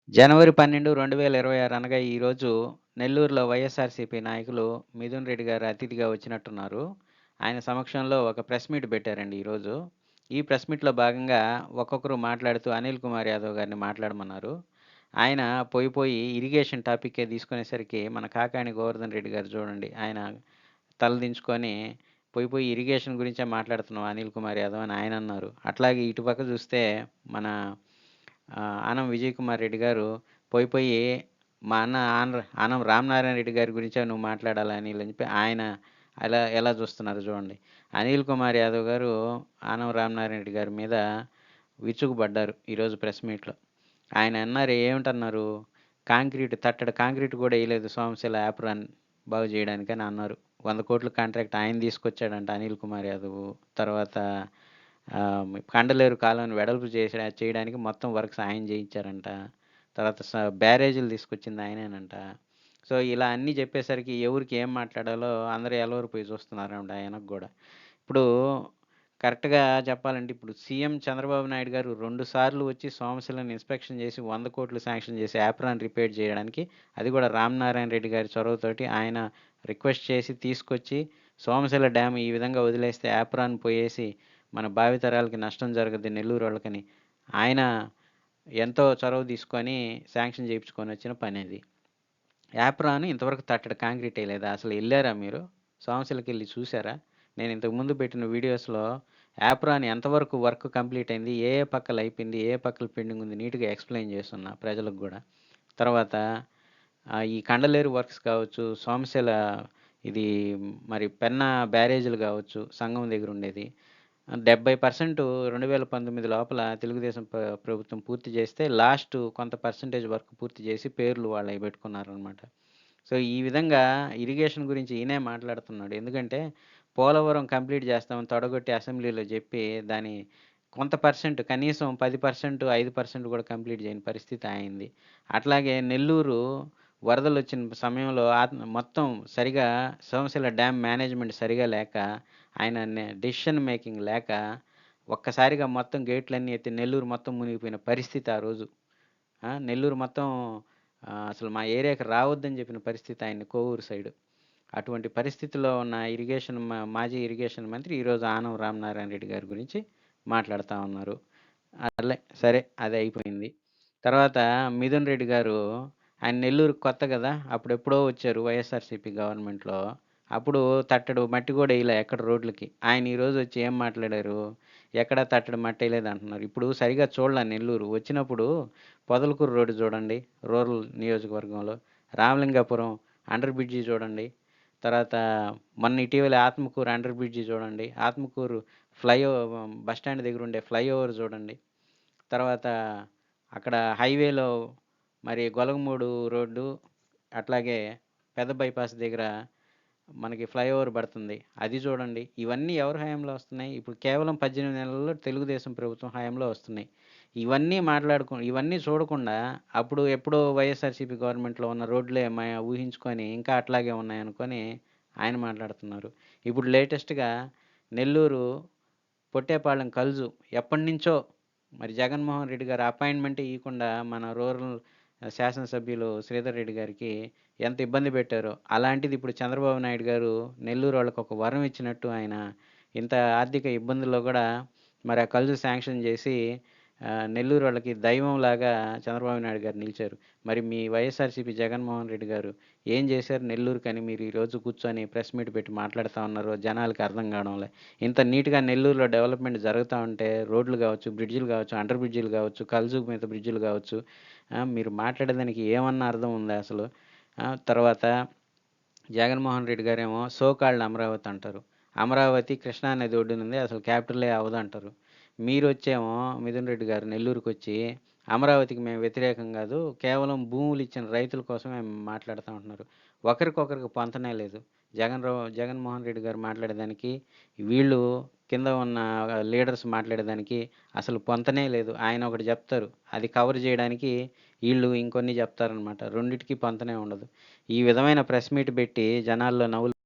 జనవరి 12, 2026 అనగా ఈరోజు నెల్లూరులో వైఎస్ఆర్‌సీపీ నాయకులు మిథున్ రెడ్డి గారు అతిథిగా వచ్చినట్టున్నారు. ఆయన సమక్షంలో ఒక ప్రెస్ మీట్ పెట్టారండి ఈరోజు. ఈ ప్రెస్ మీట్‌లో భాగంగా ఒక్కొక్కరు మాట్లాడుతూ అనిల్ కుమార్ యాదవ్ గారిని మాట్లాడమన్నారు. ఆయన పోయి ఇరిగేషన్ టాపిక్కే తీసుకునేసరికి మన కాకాణి గోవర్ధన్ రెడ్డి గారు చూడండి. ఆయన తలదించుకొని పోయి ఇరిగేషన్ గురించే మాట్లాడుతున్నావు అనిల్ కుమార్ యాదవ్ అని ఆయనన్నారు. అట్లాగే ఇటుపక్క చూస్తే మన ఆనం విజయ్ కుమార్ రెడ్డి గారు పోయి మా అన్న ఆనం రామనారాయణ రెడ్డి గారి గురించే నువ్వు మాట్లాడాలా అనిల్ అని చెప్పి ఆయన ఎలా చూస్తున్నారు చూడండి. అనిల్ కుమార్ యాదవ్ గారు ఆనం రామనారాయణ రెడ్డి గారి మీద విరుచుకుపడ్డారు ఈరోజు ప్రెస్ మీట్‌లో. ఆయన అన్నారు ఏమిటన్నారు? తట్టడి కాంక్రీట్ కూడా ఎయలేదు సోమశిల యాప్రాన్ బాగు చేయడానికని అన్నారు. 100,00,00,000 కాంట్రాక్ట్ ఆయన తీసుకొచ్చాడంట అనిల్ కుమార్ యాదవ్. తర్వాత కండలేరు కాలువని వెడల్పు చేయడానికి మొత్తం వర్క్స్ ఆయన చేయించారంట. తర్వాత బ్యారేజీలు తీసుకొచ్చింది ఆయనేనంట. సో, ఇలా అన్నీ చెప్పేసరికి ఎవరికి ఏం మాట్లాడాలో అందరూ ఎలవరిపోయి చూస్తున్నారంట ఆయనకు గూడా. ఇప్పుడు కరెక్ట్‌గా చెప్పాలంటే ఇప్పుడు సీఎం చంద్రబాబు నాయుడు గారు 2 సార్లు వచ్చి సోమశిలను ఇన్స్‌పెక్షన్ చేసి 100,00,00,000 శాంక్షన్ చేసి యాప్రాన్ రిపేర్ చేయడానికి, అది కూడా రామనారాయణ రెడ్డి గారి చొరవతోటి ఆయన రిక్వెస్ట్ చేసి తీసుకొచ్చి సోమశిల డ్యామ్ ఈ విధంగా వదిలేస్తే యాప్రాన్ పోయేసి మన భావితరాలకి నష్టం జరగద్ది నెల్లూరోళ్ళకని ఆయన ఎంతో చొరవ తీసుకొని శాంక్షన్ చేపించుకొనొచ్చిన పనది. యాప్రాన్ ఇంతవరకు తట్టడి కాంక్రీట్ ఎయలేదా? అసలు ఎళ్లారా మీరు? సోమశిలకెళ్లి చూసారా? నేను ఇంతకు ముందు పెట్టిన వీడియోస్‌లో యాప్రాన్ ఎంతవరకు వర్క్ కంప్లీట్ అయింది? ఏ ఏ పక్కల అయిపోయింది? ఏ ఏ పక్కల పెండింగ్ ఉంది? నీట్‌గా ఎక్స్‌ప్లెయిన్ చేసున్నా ప్రజలకు గూడా. తర్వాత ఈ కండలేరు వర్క్స్ కావచ్చు, సోమశిల ఇది మరి పెన్నా బ్యారేజీలు గావచ్చు, సంగం దగ్గరుండేది. 70% 2019 లోపల తెలుగుదేశం ప్రభుత్వం పూర్తి చేస్తే, లాస్ట్ కొంత పర్సెంటేజ్ వర్క్ పూర్తి చేసి పేర్లు వాళ్ళయి పెట్టుకున్నారనమాట. సో, ఈ విధంగా ఇరిగేషన్ గురించి ఈయనే మాట్లాడుతున్నాడు. ఎందుకంటే, పోలవరం కంప్లీట్ చేస్తామని తొడగొట్టి అసెంబ్లీలో జెప్పి, దాని కొంత పర్సెంట్ కనీసం 10%, 5% కూడా కంప్లీట్ చేయని పరిస్థితి ఆయనది. అట్లాగే నెల్లూరు వరదలొచ్చిన సమయంలో మొత్తం సరిగా సోమశిల డ్యామ్ మేనేజ్‌మెంట్ సరిగా లేక, ఆయన డెసిషన్ మేకింగ్ లేక, ఒక్కసారిగా మొత్తం గేట్లన్నీ ఎత్తి నెల్లూరు మొత్తం మునిగిపోయిన పరిస్థితి ఆ రోజు. నెల్లూరు మొత్తం అసలు మా ఏరియాకి రావద్దని చెప్పిన పరిస్థితి ఆయన్ని కోవూరు సైడు. అటువంటి పరిస్థితిలో ఉన్న మాజీ ఇరిగేషన్ మంత్రి ఈరోజు ఆనం రామనారాయణ రెడ్డి గారి గురించి మాట్లాడుతా ఉన్నారు. సరే అది అయిపోయింది. తర్వాత మిథున్ రెడ్డి గారు ఆయన నెల్లూరుకి కొత్త గదా! అప్పుడెప్పుడో వచ్చారు వైఎస్ఆర్‌సీపీ గవర్నమెంట్‌లో. అప్పుడు తట్టడు మట్టి గూడా ఎయలే ఎక్కడ రోడ్లకి. ఆయన ఈరోజొచ్చి ఏం మాట్లాడారు? ఎక్కడ తట్టడు మట్టెయలేదంటున్నారు. ఇప్పుడు సరిగ్గా చూడలా నెల్లూరు. వచ్చినప్పుడు పొదలకూరు రోడ్డు చూడండి రూరల్ నియోజకవర్గంలో. రామలింగాపురం అండర్ బ్రిడ్జి చూడండి. తర్వాత మొన్న ఇటీవల ఆత్మకూరు అండర్ బ్రిడ్జి చూడండి. ఆత్మకూరు బస్ స్టాండ్ దగ్గరుండే ఫ్లైఓవర్ చూడండి. తర్వాత అక్కడ హైవేలో మరి గొలగమూడు రోడ్డు, అట్లాగే పెద్ద బైపాస్ దగ్గర మనకి ఫ్లైఓవర్ పడుతుంది. అది చూడండి. ఇవన్నీ ఎవరి హయాంలో వస్తున్నాయి? ఇప్పుడు కేవలం 18 నెలల్లో తెలుగుదేశం ప్రభుత్వం హయాంలో వస్తున్నాయి. ఇవన్నీ చూడకుండా అప్పుడు ఎప్పుడో వైఎస్ఆర్‌సీపీ గవర్నమెంట్‌లో ఉన్న రోడ్లే ఊహించుకొని ఇంకా అట్లాగే ఉన్నాయనుకోని ఆయన మాట్లాడుతున్నారు. ఇప్పుడు లేటెస్ట్‌గా నెల్లూరు పొట్టేపాళెం కల్జు ఎప్పటినుంచో మరి జగన్మోహన్ రెడ్డి గారు అపాయింట్మెంటే ఇయ్యకుండా మన రూరల్ శాసనసభ్యులు శ్రీధర్ రెడ్డి గారికి ఎంత ఇబ్బంది పెట్టారో, అలాంటిది ఇప్పుడు చంద్రబాబు నాయుడు గారు నెల్లూరోళ్ళకి ఒక వరం ఇచ్చినట్టు ఆయన ఇంత ఆర్థిక ఇబ్బందుల్లో గూడా మరి ఆ కల్జు శాంక్షన్ జేసి నెల్లూరోళ్ళకి దైవంలాగా చంద్రబాబు నాయుడు గారు నిలిచారు. మరి మీ వైఎస్ఆర్‌సీపీ జగన్మోహన్ రెడ్డి గారు ఏం జేశారు నెల్లూరుకని మీరు ఈరోజు కూర్చొని ప్రెస్ మీట్ పెట్టి మాట్లాడుతా ఉన్నారో జనాలకి అర్థం కావడంలే. ఇంత నీట్‌గా నెల్లూరులో డెవలప్‌మెంట్ జరుగుతా ఉంటే రోడ్లు గావచ్చు, బ్రిడ్జిలు గావచ్చు, అండర్ బ్రిడ్జిలు గావచ్చు, కల్జు మీద బ్రిడ్జిలు గావచ్చు, మీరు మాట్లాడేదానికి ఏమన్నా అర్థం ఉందా అసలు? తర్వాత జగన్మోహన్ రెడ్డి గారేమో సో కాల్డ్ అమరావతి అంటారు. అమరావతి కృష్ణా నది ఒడ్డునుంది. అసలు క్యాపిటలే అవ్వదంటారు. మీరొచ్చేమో మిథున్ రెడ్డి గారు నెల్లూరుకొచ్చి అమరావతికి మేము వ్యతిరేకం గాదు. కేవలం భూములు ఇచ్చిన రైతుల కోసమే మాట్లాడుతా ఉంటున్నారు. ఒకరికొకరికి పొంతనే లేదు. జగన్మోహన్ రెడ్డి గారు మాట్లాడేదానికి, వీళ్ళు కింద ఉన్న లీడర్స్ మాట్లాడేదానికి అసలు పొంతనే లేదు. ఆయన ఒకటి జెప్తారు. అది కవర్ జేయడానికి ఈళ్ళు ఇంకొన్ని జెప్తారనమాట. రెండిటికి పొంతనే ఉండదు. ఈ విధమైన ప్రెస్ మీట్ బెట్టి జనాల్లో నవ్వులు